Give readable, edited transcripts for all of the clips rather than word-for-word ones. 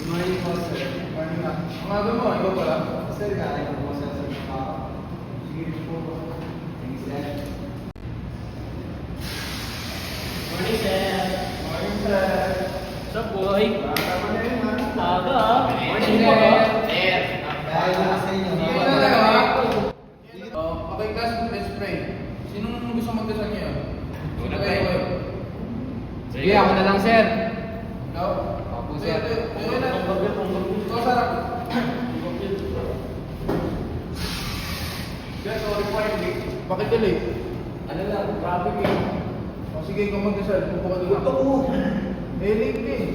Morning po, sir. Morning na. Ang aga mo, iba pala. Sir, kaya ko po sa mga. Sige po. Thank you, sir. Morning, sir. Morning, sir. What's up, boy? Tama na yun, ha? Aga, ha? Morning, Sino ba? sir. Dahil na sa inyo. Sige na talaga. Okay, class, let's pray. Sinong gusto magdasal ngayon? Una Okay, kayo. okay. Sige, ako na lang, sir. Ikaw? Ako, Sige, sir. sige na. Ikaw, Sarah. Guys, sorry po, hindi. Bakit ka late? Ano lang, traffic eh. O sige, ikaw magdasal. Pupo ka doon. Ito po. Eh, late ka eh.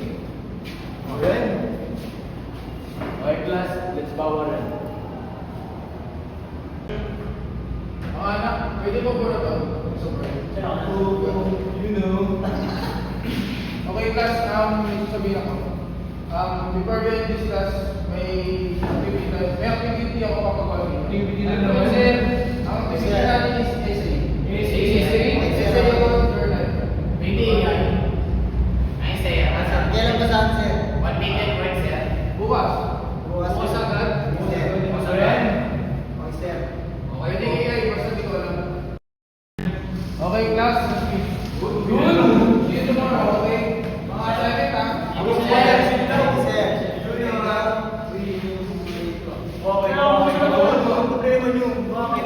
Okay. Okay, class, let's power run. Mga anak, pwede ba po na to? You know. Okay, class, may sasabihin ako. Before we end this class, may activity ako papagawa. Activity na Ano naman. sir? Ang activity natin is essay. Essay about journal. Kailan ba saan, sir? Bukas. Bukas. Bukas agad. Sir. Sir. Okay, sir. Pwede kaya, basta di ko alam. Okay, class. Good. See you tomorrow, okay? Mga assignment, ha? Ako, sir. Sir. Ang problema niyo. Bakit?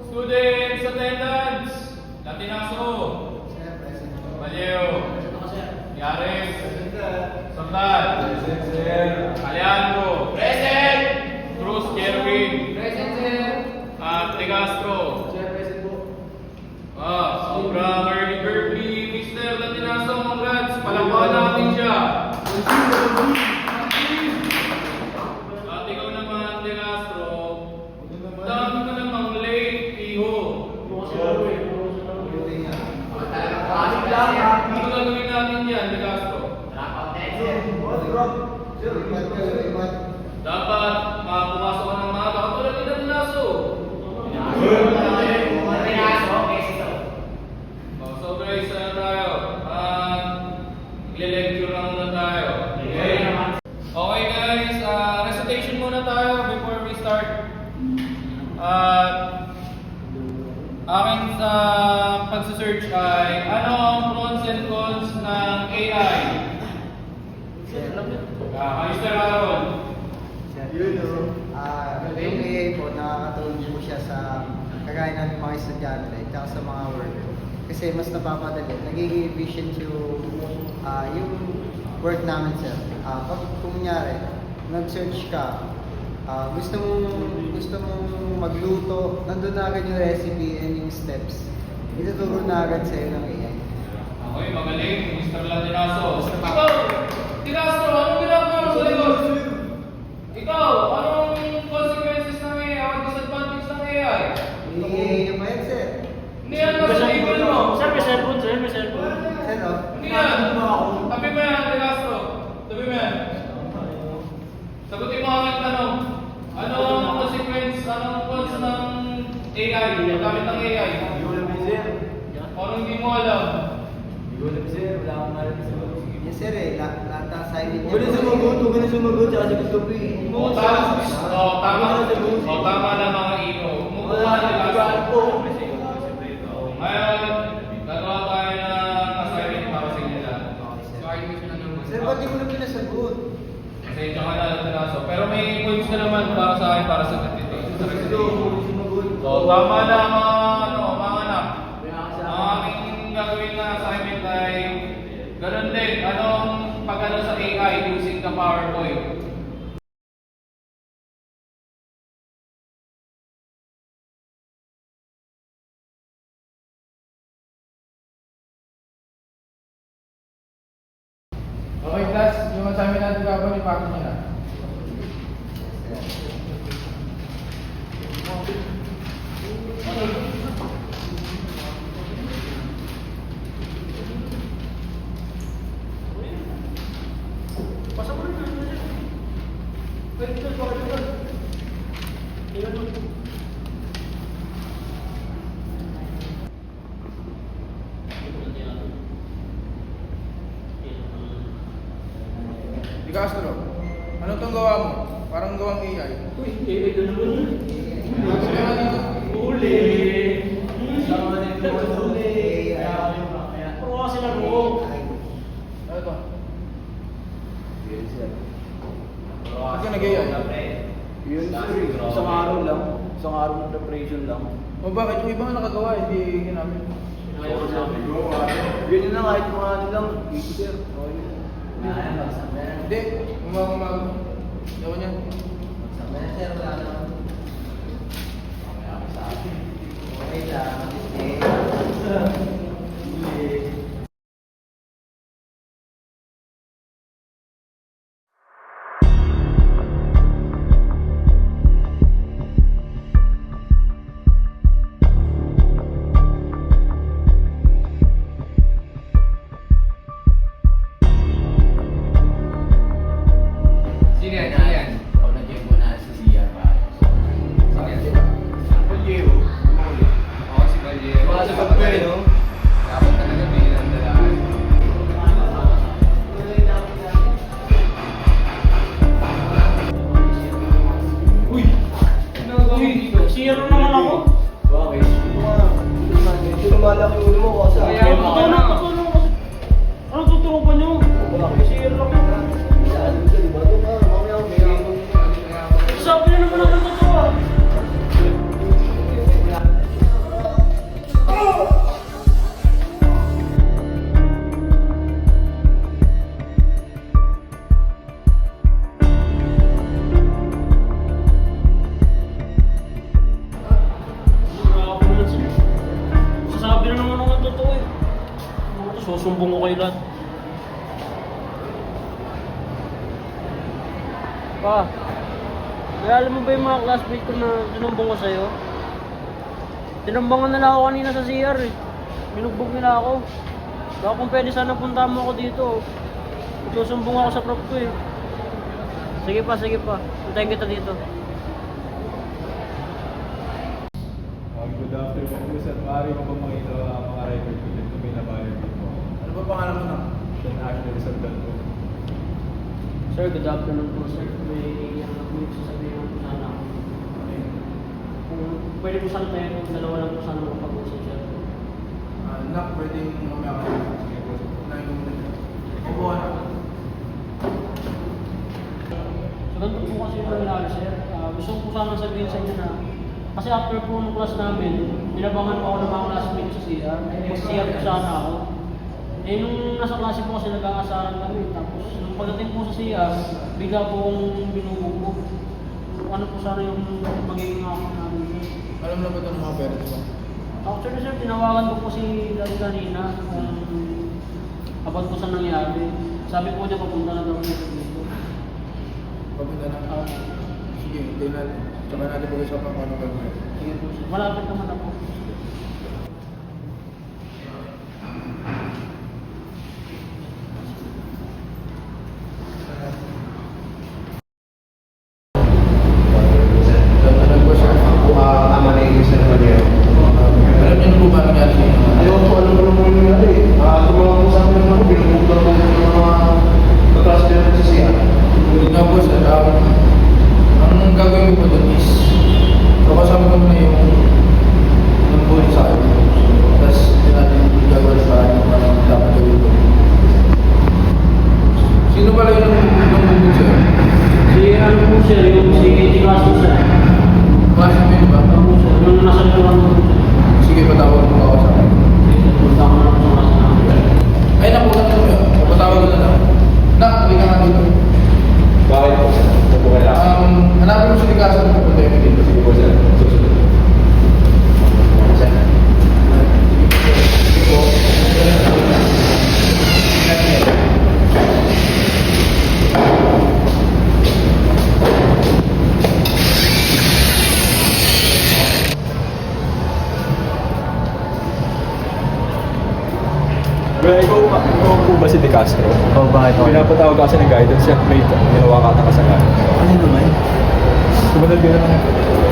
Students, attendance! Latinaso, Sir, present po. Valeo, Yares, Sandal, Alejandro, Present! Cruz, Jerwin, Present, sir. at De Castro. Sir, present po. Sobrang early bird ni Mr. Latinaso, congrats! Palakpakan natin siya! At ikaw naman, De Castro, dami ka namang late, iho. Ano gagawin natin yan, De Castro? Dapat pumasok ka ng maaga katulad ni Latinaso. So guys, ano tayo? Ile-lecture na muna tayo. Okay guys, recitation muna tayo before we start. Akin sa pagsasearch ay ano ang pros and cons ng AI? Mr. Aaron. Yung AI po, nakakatulong po siya sa kagaya ng mga estudyante at sa mga worker. Kasi mas napapadali, nagiging efficient yung work namin, sir. Pag kunyari, nag-search ka, gusto mong magluto, nandun na agad yung recipe and yung steps. Ituturo na agad sa'yo ng AI. Okay, magaling. Mr. Latinaso. Basta pa. Ikaw! Tinastro, anong ginagawa mo sa likod? Ikaw, anong consequences ng AI? Ang disadvantage ng AI? AI ba yan, sir? Hindi yan nasa table mo. Sir, may cellphone, sir. May cellphone. Sir, oh. Hindi yan. Tabi mo yan, Tinastro. Tabi mo yan. Sagutin mo ang tanong. Anong consequence, anong cons ng AI? Gamit ng AI? Ano hindi mo alam? Yes, sir, lahat ng side niya. O tama na mga ino. Kumukuha na Tinastro. Ngayon, gagawa tayo ng assignment para sa inyo lahat. Sir, ba't di mo na pinasagot? Pasensya ka na, Tinaso. Pero may points na naman para sa akin para sa recitation. So, tama na mga anak. Ang aking gagawin na assignment ay ganun din. Anong pag-ano sa AI using the PowerPoint? Okay, class. Yung assignment natin gagawin, ipakit nyo na. Di Castro, ano tong gawa mo? Parang gawang AI. Uy, ka naman yun. Sige nga dito. Uli! Sama din po ito. Puro kasi laro. Ano to? Ba't ka nag-AI? Yun, isang araw lang. Isang araw ng preparation lang. O bakit? Yung ibang nakagawa, hindi ginamit. Ayaw namin. Yun na kahit mga ano lang, dito sir. Hindi, umag. Ewan yan. Sama na sir, wala naman. Okay lang. Sino yan? Sino yan? Ako nag-game mo na sa siya pa. Palyero. Oo, si Palyero. Sumasagot ko eh, no? Dapat talaga may nandalaan. Uy! Ano gawin dito? Zero naman ako. Bakit? Ito lumalaki yung ulo mo kasi. Kaya Tutulong ko. Ano tutulong pa nyo? Zero lang ako. Saan ka, di ba? Ito ka, mamaya ako may ako. Sabi na naman ako ng totoo ah. Grabe naman sila. Sasabi na naman ako ng totoo eh. Susumbong ko kayo lahat. Pa, alam mo ba yung mga classmate ko na sinumbong ko sa'yo? Tinambangan nila ako kanina sa CR eh. Binugbog nila ako. Baka kung pwede sana punta mo ako dito. Susumbong ako sa prof ko eh. Sige pa, sige pa. Puntayin kita dito. Good afternoon, sir. Maaari mo bang makita ang mga record ko dito may nabayan dito? Ano ba pangalan mo na? Sean Ashley Rizal po. Sir, good afternoon po sir. May sasabihin lang po sana ako. Kung pwede po sana tayo, kung dalawa lang po sana makapag-usap sir. Nak, pwedeng mamaya ka. Sige po. Unahin mo muna. Opo, anak. So ganito po kasi yung nangyari sir. Gusto ko po sana sabihin sa inyo na kasi after po ng class namin, nilabangan po ako ng mga classmates sa CR. Mag-CR po sana ako. Eh nung nasa klase po kasi nag-aasaran kami. Tapos nung pagdating po sa CR, bigla po akong binubugbog. Ano po sana yung magiging ako namin sir. Alam na ba ito ng mga parents mo? Actually sir, tinawagan ko po si Daddy kanina kung about po sa nangyari. Sabi po niya papunta na daw siya dito. Papunta na. Sige, hintayin natin. Tsaka natin pag-usapan kung ano gagawin. Sige po sir. Malapit naman ako. Alam ko siya. Ama na yung sir Valero. Alam niyo na po ba nangyari sa inyo? Ayaw ko alam mo naman yung nangyari. Tumawag ko sa amin naman ako, binubugbog ako ng mga kaklase nila sa siya. Hindi nga po sir. Ang gagawin ko doon is kakasama ko muna yung bully sa akin. Tapos hindi natin gagawin sa akin kung anong dapat gawin ko. Sino pala yung bully sir? Si ano po sir, yung si Tigaso sir. Klase mo yun ba? Ano po sir, yung nasa likuran ko po sir. Sige, patawag mo ako sa akin. Sige, punta ko na po sa class namin. Ay, naku, patawag ko na lang. Nak, halika nga dito. Bakit po, sir? Ano po kailangan? Hanapin mo sa ligasan ng pupunta yung dito. Sige po, sir. Susunod. Sir. Sige po. Well, ikaw po ba si De Castro? Oo, bakit ako? Pinapatawag ka kasi ng guidance yan. May ginawa ka na kasalanan. Ano naman? Sumunod ka naman.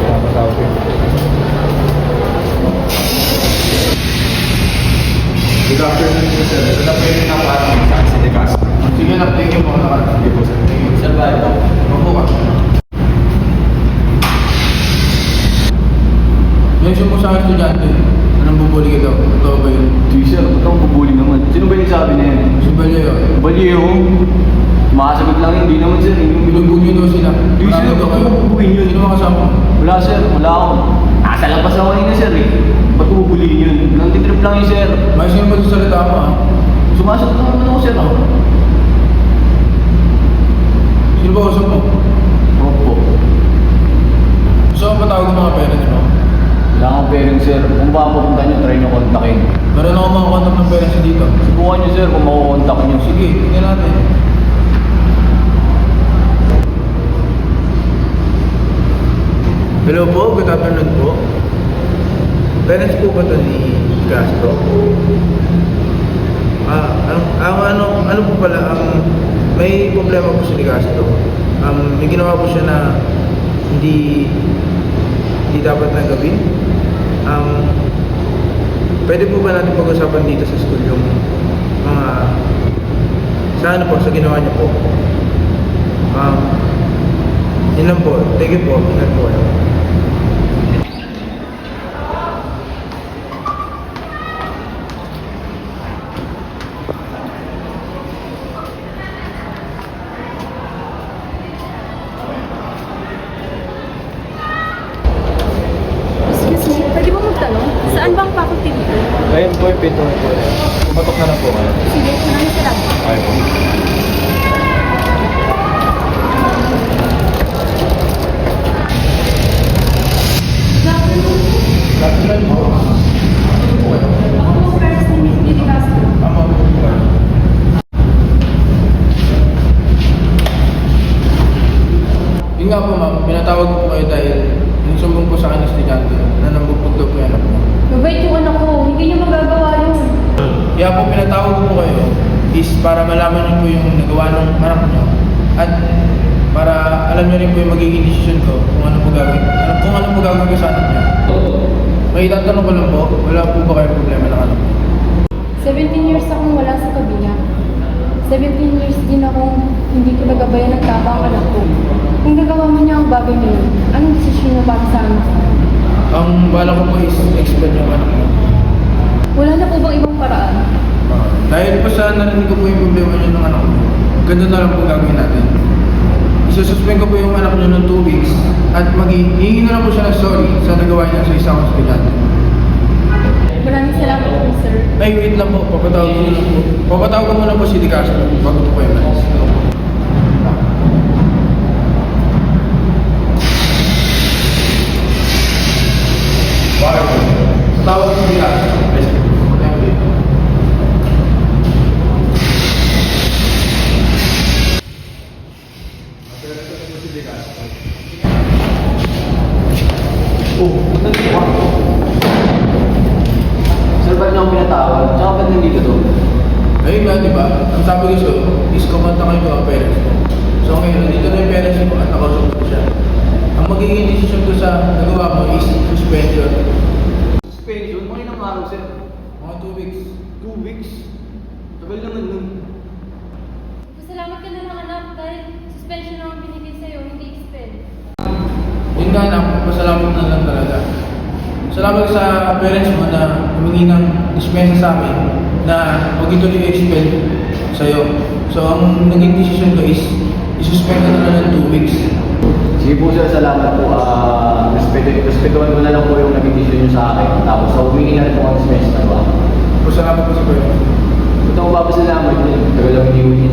Tama Okay. Good afternoon po, sir. Ito na po yung nakuha ng San De Castro. Sige na, thank you po. Sige po, sir. Thank you. Sir, ba ito? Opo ka. Mention mo sa akin estudyante, anong bubuli ka daw? Totoo ba yun? Di sir, ba't akong bubuli naman? Sino ba yung sabi na yan? Si Balyo yun. Balyeho? Makasagot lang yun, di naman sir. Binubuli daw sila. Di sir, Marami daw ba't kayo. mo bubuin yun? Sino mga kasama mo? Wala sir, wala ako. Nasa labas ako kanina sir eh. Ba't ko bubulihin yun? Nantitrip lang yun sir. May sino ba salita mo ah? Sumasagot naman ako sir ako. Sino ba usap mo? Opo. Gusto ko patawag ng mga parents mo? Wala akong parents sir. Kung baka pupunta nyo, try nyo kontakin. Meron ako mga contact ng parents dito. Subukan nyo sir kung makukontak nyo. Sige, tingnan natin. Hello po, good afternoon po. Parents po ba ito ni Castro? Ano po pala, may problema po si Castro. May ginawa po siya na hindi dapat na gawin. Pwede po ba natin pag-usapan dito sa school yung mga sa ginawa niyo po? Yun lang po. Thank you po. Ingat po kayo. Excuse me, pwede mo magtanong? Saan bang faculty dito? Ayun po yung pinto po. Pumatok na lang po kayo. Sige, maraming salamat. Okay po. Ako po parents ni Miss Lily Castro. Yun nga po ma'am, pinatawag ko po kayo dahil sinusumbong po sa akin ng estudyante na nambugbog daw po yung anak mo. Mabait yung anak ko, hindi niyo magagawa yun. Kaya po pinatawag ko po kayo is para malaman niyo po yung nagawa ng anak niyo at para alam niyo rin po yung magiging decision ko kung ano po gagawin. Kung ano po gagawin ko sa anak niyo. May tatanong ko lang po, wala po ba kayong problema ng anak niyo? 17 years akong wala sa kabila. 17 years din akong hindi ko nagabayan ng tama ang anak ko. Kung nagawa mo niya ang bagay na yun, anong desisyon mo para sa anak ko? Ang bala ko po is expel yung anak niyo. Wala na po bang ibang paraan? Dahil po sa narinig ko po yung problema niyo ng anak niyo, ganun na lang po gagawin natin. Isususpend ko po yung anak niyo ng 2 weeks at hihingi na lang po siya ng sorry sa nagawa niya sa isang estudyante. Maraming salamat po, sir. Ay, wait lang po. Papatawag ko muna po. Papatawag ko muna po si Di Castro bago po yung malis. Bakit po? Tawag ko si Di Castro. Thank you. Sir, ba't niyo akong pinatawag? Tsaka ba't nandito to? Ayun nga, di ba? Ang sabi ko sa'yo, is kumanta kayo mga parents mo. So ngayon, nandito na yung parents mo at nakausap ko siya. Ang magiging decision ko sa nagawa mo is suspension. Suspension? Mga ilang araw sir? Mga 2 weeks. 2 weeks? Tagal naman nun. Pasalamat ka na lang, anak, dahil suspension ang binigay sa'yo, hindi expel. Yun nga anak, pasalamat na lang talaga. Salamat sa parents mo na humingi ng dispensa sa amin na huwag ito i-expel sa'yo. So ang naging decision ko is isuspend ka na lang ng 2 weeks. Sige po sir, salamat po. Respetuhan ko na lang po yung naging decision nyo sa akin. Tapos humingi na rin po ang suspension na ba? Pasalamat po sa parents. Ito ko papasalamat yun. Tagal lang iniunin.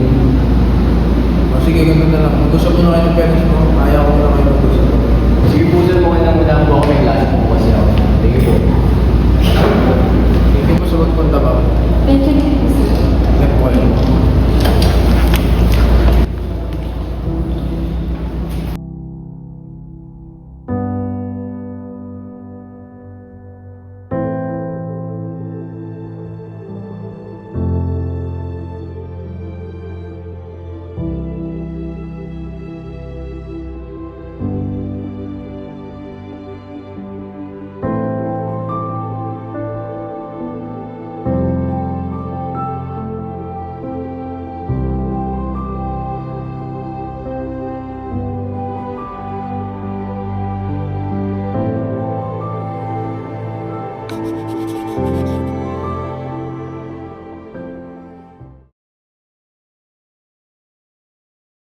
O sige, ganun na lang. Mag-usap mo na kayo ng parents mo. Kaya ko na kayo mag-usap.